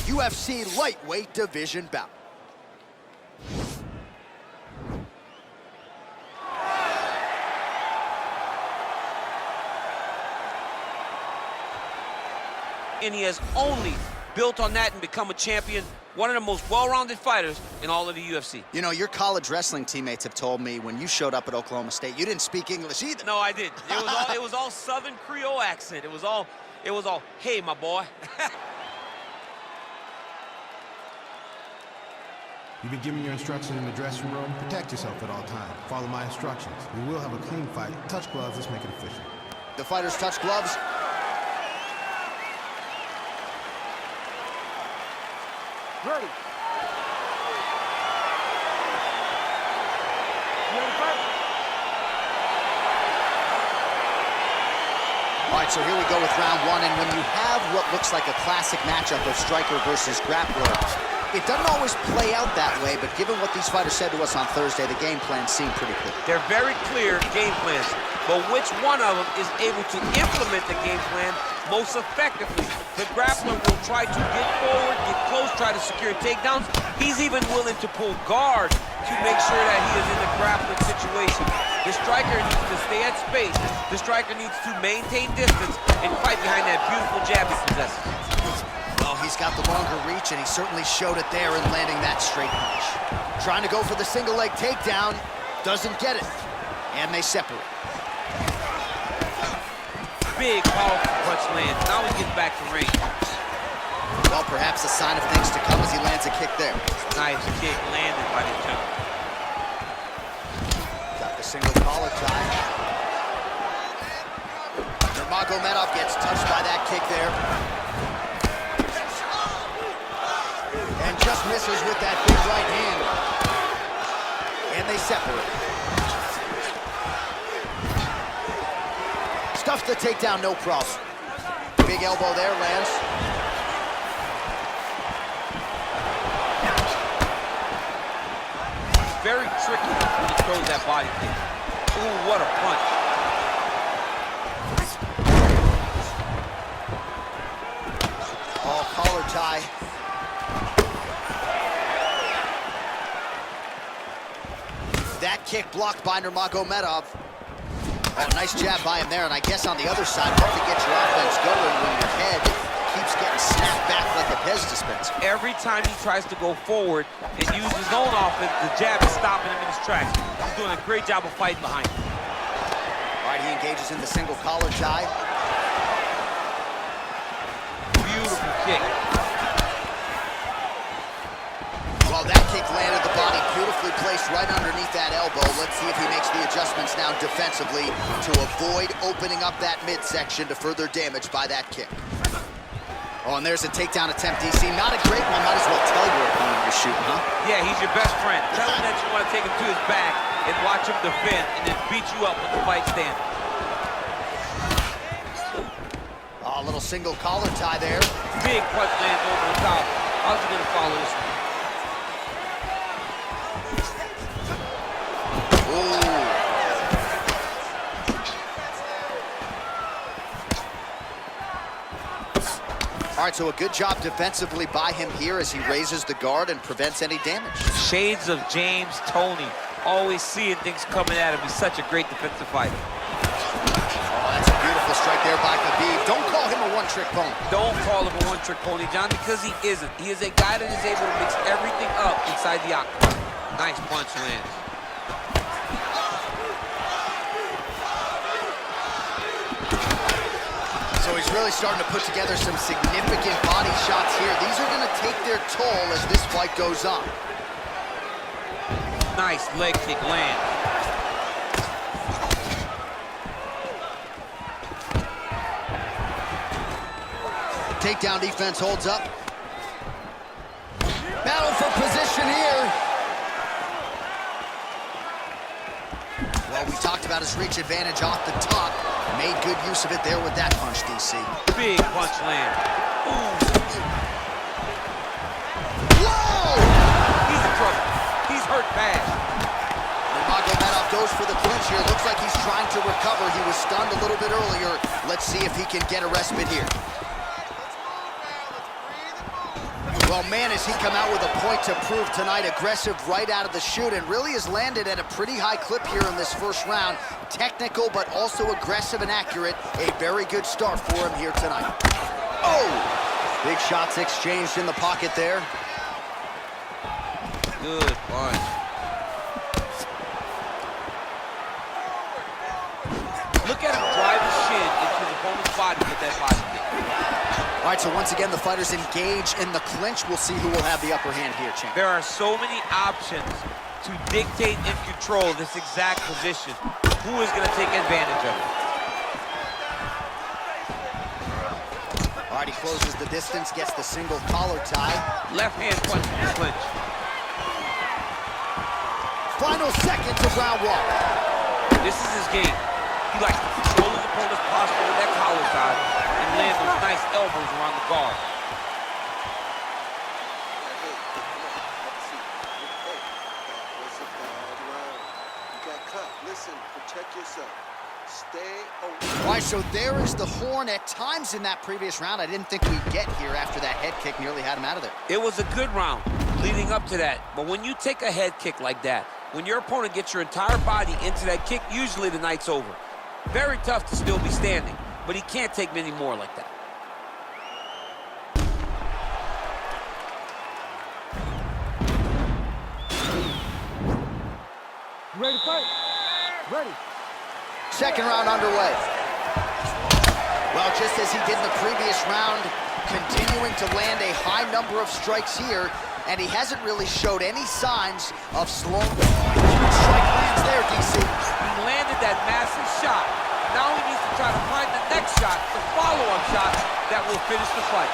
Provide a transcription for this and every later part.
UFC lightweight division bout. And he has only built on that and become a champion, one of the most well-rounded fighters in all of the UFC. You know, your college wrestling teammates have told me when you showed up at Oklahoma State, you didn't speak English either. No, I didn't. It was all Southern Creole accent. It was all, hey, my boy. You've been given your instructions in the dressing room. Protect yourself at all times. Follow my instructions. We will have a clean fight. Touch gloves. Let's make it official. The fighters touch gloves. Ready. You ready to fight? All right, so here we go with round one, and when you have what looks like a classic matchup of striker versus grappler, it doesn't always play out that way, but given what these fighters said to us on Thursday, the game plan seemed pretty clear. They're very clear game plans, but which one of them is able to implement the game plan most effectively? The grappler will try to get forward, get close, try to secure takedowns. He's even willing to pull guard to make sure that he is in the grappling situation. The striker needs to stay at space. The striker needs to maintain distance and fight behind that beautiful jab he possesses. Well, he's got the longer reach, and he certainly showed it there in landing that straight punch. Trying to go for the single leg takedown, doesn't get it, and they separate. Big, powerful punch lands. Now he gets back to range. Well, perhaps a sign of things to come as he lands a kick there. Nice kick landed by the gentleman. Got the single collar tie. Nurmagomedov gets touched by that kick there. And just misses with that big right hand. And they separate. Stuffs the takedown, no problem. Big elbow there, lands. Very tricky when he throws that body kick. Ooh, what a punch. Oh, collar tie. That kick blocked by Nurmagomedov. Oh, nice jab by him there, and I guess on the other side, hard to get your offense going when your head keeps getting snapped back like a Pez dispenser. Every time he tries to go forward and use his own offense, the jab is stopping him in his tracks. He's doing a great job of fighting behind him. All right, he engages in the single collar tie. Beautiful kick. Well, that kick landed the body beautifully placed right underneath that elbow. Let's see if he makes the adjustments now defensively to avoid opening up that midsection to further damage by that kick. Oh, and there's a takedown attempt, DC. Not a great one. Might as well tell your opponent you're shooting, huh? Yeah, he's your best friend. Tell him that you want to take him to his back and watch him defend and then beat you up when the fight's standing. Oh, a little single collar tie there. Big punch lands over the top. How's he going to follow this one? All right, so a good job defensively by him here as he raises the guard and prevents any damage. Shades of James Toney, always seeing things coming at him. He's such a great defensive fighter. Oh, that's a beautiful strike there by Khabib. Don't call him a one-trick pony. Don't call him a one-trick pony, John, because he isn't. He is a guy that is able to mix everything up inside the octagon. Nice punch lands. So he's really starting to put together some significant body shots here. These are going to take their toll as this fight goes on. Nice leg kick land. Takedown defense holds up. Battle for position here. Well, we talked about his reach advantage off the top. Made good use of it there with that punch, DC. Big punch land. Ooh. Whoa! He's in trouble. He's hurt bad. Nurmagomedov goes for the clinch here. Looks like he's trying to recover. He was stunned a little bit earlier. Let's see if he can get a respite here. Well, man, has he come out with a point to prove tonight. Aggressive right out of the chute, and really has landed at a pretty high clip here in this first round. Technical, but also aggressive and accurate. A very good start for him here tonight. Oh! Big shots exchanged in the pocket there. Good punch. Look at him drive his shin into his opponent's body with that body kick. All right, so once again, the fighters engage in the clinch. We'll see who will have the upper hand here, champ. There are so many options to dictate and control this exact position. Who is going to take advantage of it? All right, he closes the distance, gets the single collar tie. Left hand punch in the clinch. Final seconds of round one. This is his game. He likes to control his opponent's posture with that collar tie and land those nice elbows around the guard. Listen, protect yourself. Stay away. All right, so there is the horn. At times in that previous round, I didn't think we'd get here after that head kick nearly had him out of there. It was a good round leading up to that. But when you take a head kick like that, when your opponent gets your entire body into that kick, usually the night's over. Very tough to still be standing, but he can't take many more like that. Ready to fight? Ready. Second round underway. Well, just as he did in the previous round, continuing to land a high number of strikes here, and he hasn't really showed any signs of slowing. Huge strike lands there, DC. He landed that massive shot. Now he needs to try to find the next shot, the follow-up shot that will finish the fight.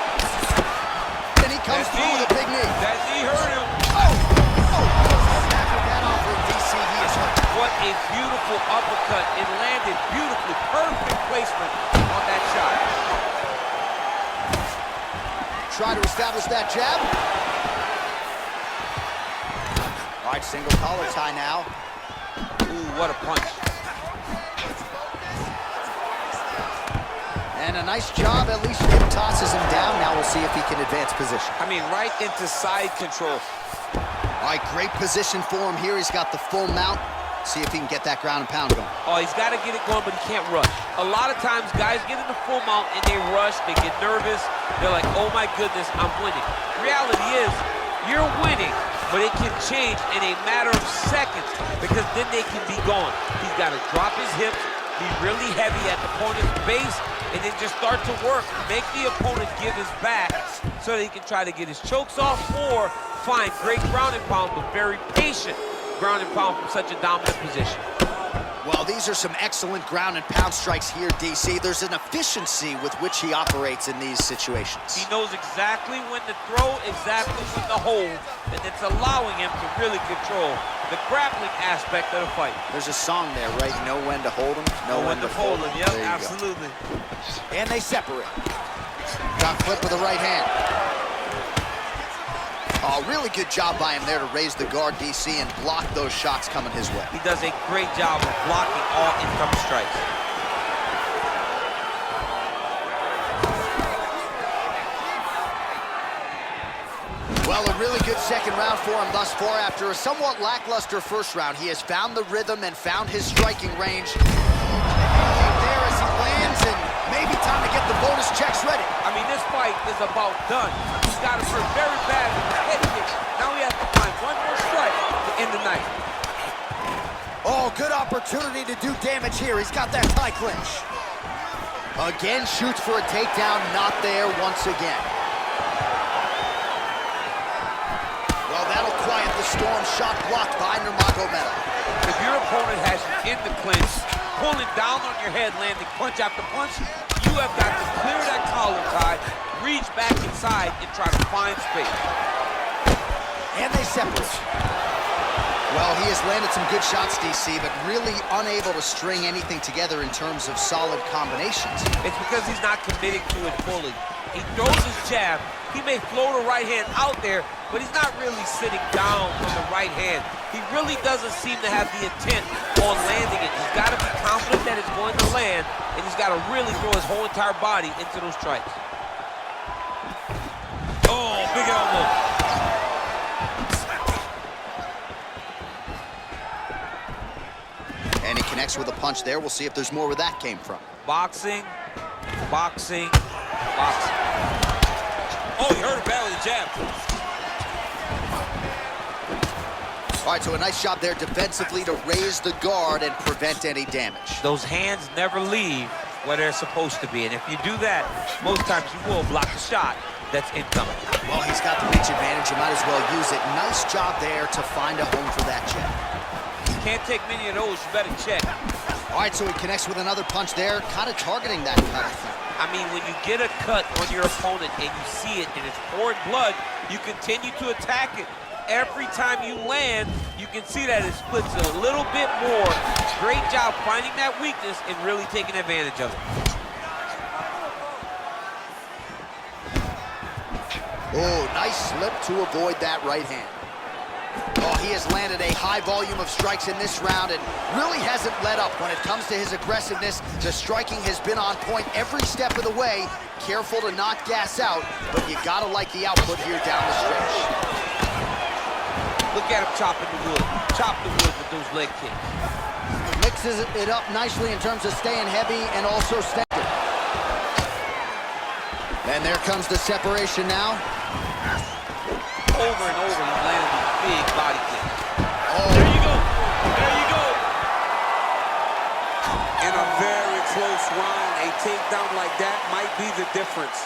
And he comes through with a big knee. That knee hurt him. After that offering, DC, he is hurt. What a beautiful uppercut. It landed beautifully. Perfect placement on that shot. Try to establish that jab. All right, single collar tie now. Ooh, what a punch. And a nice job, at least hip tosses him down. Now we'll see if he can advance position. I mean, right into side control. All right, great position for him here. He's got the full mount. See if he can get that ground and pound going. Oh, he's got to get it going, but he can't rush. A lot of times, guys get in the full mount and they rush, they get nervous. They're like, oh my goodness, I'm winning. Reality is, you're winning, but it can change in a matter of seconds because then they can be gone. He's got to drop his hips, be really heavy at the opponent's base, and then just start to work. Make the opponent give his back so that he can try to get his chokes off or find great ground and pound, but very patient ground and pound from such a dominant position. Well, these are some excellent ground and pound strikes here, DC. There's an efficiency with which he operates in these situations. He knows exactly when to throw, exactly when to hold, and it's allowing him to really control the grappling aspect of the fight. There's a song there, right? Know when to hold him, know when to fold him. Yep, There you absolutely. go. And they separate. Got flip with the right hand. Oh, really good job by him there to raise the guard, DC, and block those shots coming his way. He does a great job of blocking all incoming strikes. Well, a really good second round for him thus far. After a somewhat lackluster first round, he has found the rhythm and found his striking range. There as he lands, and maybe time to get the bonus checks ready. I mean, this fight is about done. He's got him hurt very bad with the head kick. Now he has to find one more strike to end the night. Oh, good opportunity to do damage here. He's got that tie clinch. Again, shoots for a takedown, not there once again. Well, that'll quiet the storm. Shot blocked by Nurmagomedov. If your opponent has you in the clinch, pulling down on your head, landing punch after punch, you have got to clear that collar tie, reach back inside, and try to find space. And they separate. Well, he has landed some good shots, DC, but really unable to string anything together in terms of solid combinations. It's because he's not committing to it fully. He throws his jab. He may float a right hand out there, but he's not really sitting down on the right hand. He really doesn't seem to have the intent on landing it. He's got to be confident that it's going to land, and he's got to really throw his whole entire body into those strikes. Oh, big elbow. connects with a punch there. We'll see if there's more where that came from. Boxing, boxing, boxing. Oh, you heard it bad with the jab. All right, so a nice job there defensively to raise the guard and prevent any damage. Those hands never leave where they're supposed to be, and if you do that, most times you will block the shot that's incoming. Well, he's got the reach advantage. You might as well use it. Nice job there to find a home for that jab. You can't take many of those. You better check. All right, so he connects with another punch there, kind of targeting that cut, I think. I mean, when you get a cut on your opponent and you see it and it's pouring blood, you continue to attack it. Every time you land, you can see that it splits a little bit more. Great job finding that weakness and really taking advantage of it. Oh, nice slip to avoid that right hand. Oh, he has landed a high volume of strikes in this round and really hasn't let up when it comes to his aggressiveness. The striking has been on point every step of the way. Careful to not gas out, but you gotta like the output here down the stretch. Look at him chopping the wood. Chop the wood with those leg kicks. Mixes it up nicely in terms of staying heavy and also stepping. And there comes the separation now. Over and over, he's landed these big body kicks. Oh. There you go. There you go. In a very close round, a takedown like that might be the difference.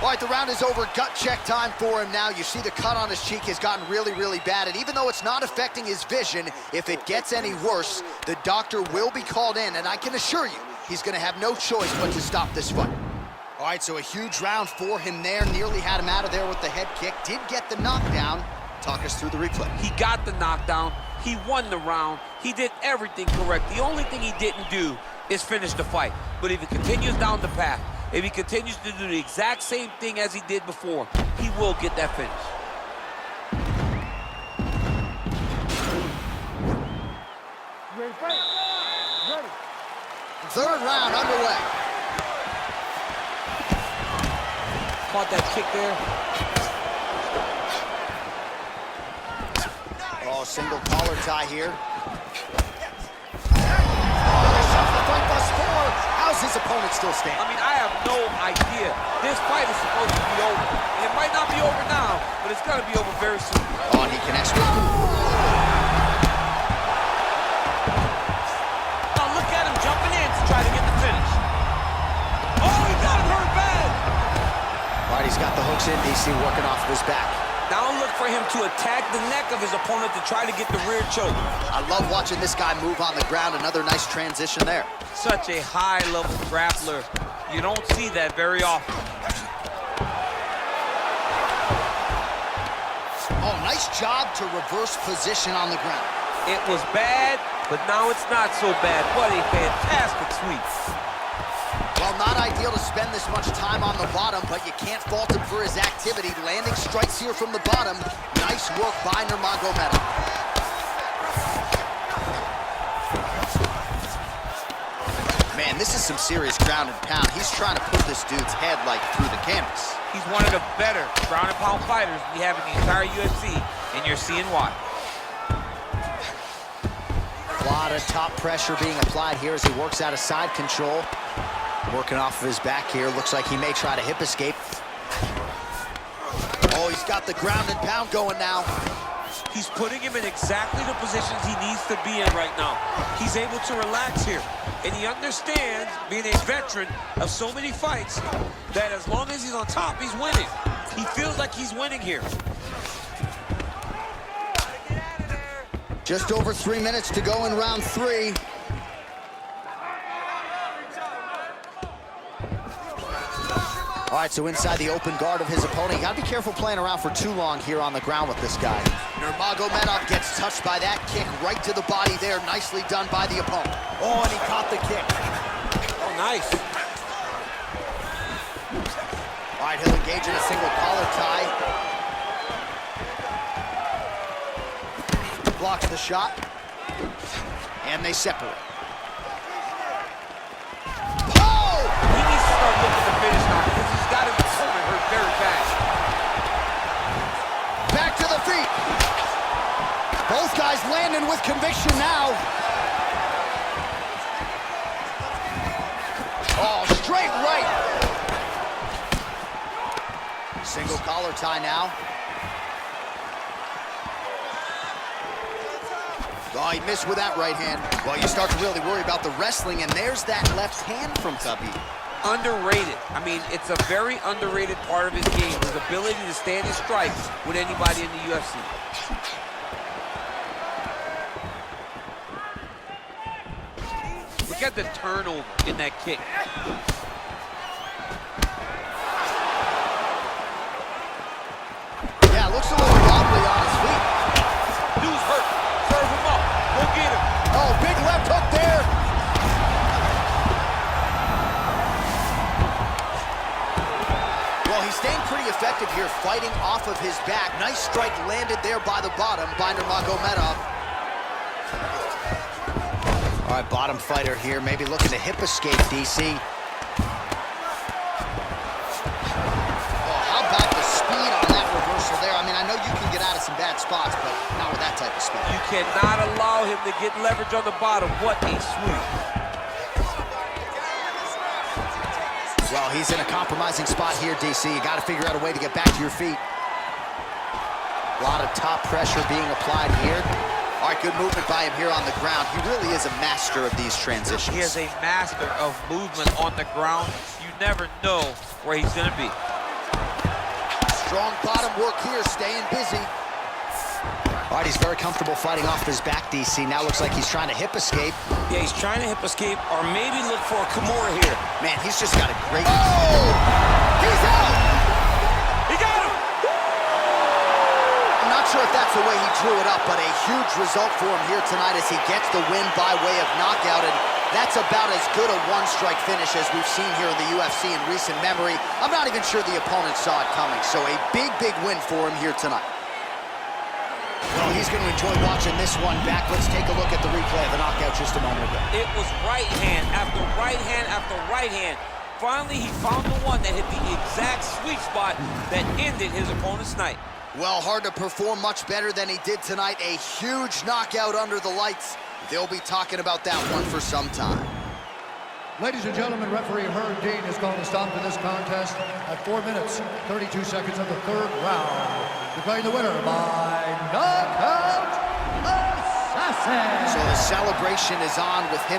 All right, the round is over. Gut check time for him now. You see the cut on his cheek has gotten really, really bad. And even though it's not affecting his vision, if it gets any worse, the doctor will be called in. And I can assure you, he's going to have no choice but to stop this fight. All right, so a huge round for him there. Nearly had him out of there with the head kick. Did get the knockdown. Talk us through the replay. He got the knockdown. He won the round. He did everything correct. The only thing he didn't do is finish the fight. But if he continues down the path, if he continues to do the exact same thing as he did before, he will get that finish. Ready, fight. Ready. Third round underway. Caught that kick there. Oh, single collar tie here. How's his opponent still standing? I mean, I have no idea. This fight is supposed to be over. And it might not be over now, but it's going to be over very soon. Oh, and he connects with him. Oh, look at him jumping in to try to get the finish. Oh, he got him hurt bad. All right, he's got the hooks in, DC, working off of his back. Now look for him to attack the neck of his opponent to try to get the rear choke. I love watching this guy move on the ground. Another nice transition there. Such a high-level grappler. You don't see that very often. Oh, nice job to reverse position on the ground. It was bad, but now it's not so bad. What a fantastic sweep. Well, not ideal to spend this much time on the bottom, but you can't fault him for his activity. Landing strikes here from the bottom. Nice work by Nurmagomedov. Man, this is some serious ground and pound. He's trying to put this dude's head, like, through the canvas. He's one of the better ground and pound fighters we have in the entire UFC, and you're seeing why. A lot of top pressure being applied here as he works out of side control. Working off of his back here. Looks like he may try to hip escape. Oh, he's got the ground and pound going now. He's putting him in exactly the positions he needs to be in right now. He's able to relax here. And he understands, being a veteran of so many fights, that as long as he's on top, he's winning. He feels like he's winning here. Just over 3 minutes to go in round 3. All right, so inside the open guard of his opponent. You gotta be careful playing around for too long here on the ground with this guy. Nurmagomedov gets touched by that kick right to the body there. Nicely done by the opponent. Oh, and he caught the kick. Oh, nice. All right, he'll engage in a single collar tie. Blocks the shot. And they separate. He needs to start looking to finish now because he's got his opponent hurt very bad. Back to the feet. Both guys landing with conviction now. straight right. Single collar tie now. Oh, he missed with that right hand. Well, you start to really worry about the wrestling, and there's that left hand from Khabib. Underrated. I mean, it's a very underrated part of his game, his ability to stand his strikes with anybody in the UFC. Look at the turnover in that kick. Yeah, looks a little wobbly on his feet. Dude's hurt. Serve him up. Go get him. Oh, big left hook there. Well, he's staying pretty effective here, fighting off of his back. Nice strike landed there by the bottom by Nurmagomedov. All right, bottom fighter here, maybe looking to hip escape, DC. Oh, how about the speed on that reversal there? I mean, I know you can get out of some bad spots, but not with that type of speed. You cannot allow him to get leverage on the bottom. What a sweep. Well, he's in a compromising spot here, DC. You got to figure out a way to get back to your feet. A lot of top pressure being applied here. All right, good movement by him here on the ground. He really is a master of these transitions. He is a master of movement on the ground. You never know where he's going to be. Strong bottom work here, staying busy. All right, he's very comfortable fighting off his back, DC. Now looks like he's trying to hip escape. Yeah, he's trying to hip escape or maybe look for a Kimura here. Man, he's just got a great... Oh! He's out! He got him! I'm not sure if that's the way he drew it up, but a huge result for him here tonight as he gets the win by way of knockout, and that's about as good a one-strike finish as we've seen here in the UFC in recent memory. I'm not even sure the opponent saw it coming, so a big, big win for him here tonight. Well, he's going to enjoy watching this one back. Let's take a look at the replay of the knockout just a moment ago. It was right hand after right hand after right hand. Finally, he found the one that hit the exact sweet spot that ended his opponent's night. Well, hard to perform much better than he did tonight. A huge knockout under the lights. They'll be talking about that one for some time. Ladies and gentlemen, referee Herb Dean has called a stop to this contest at 4 minutes, 32 seconds of the third round. Declaring the winner by knockout assassin. So the celebration is on with him.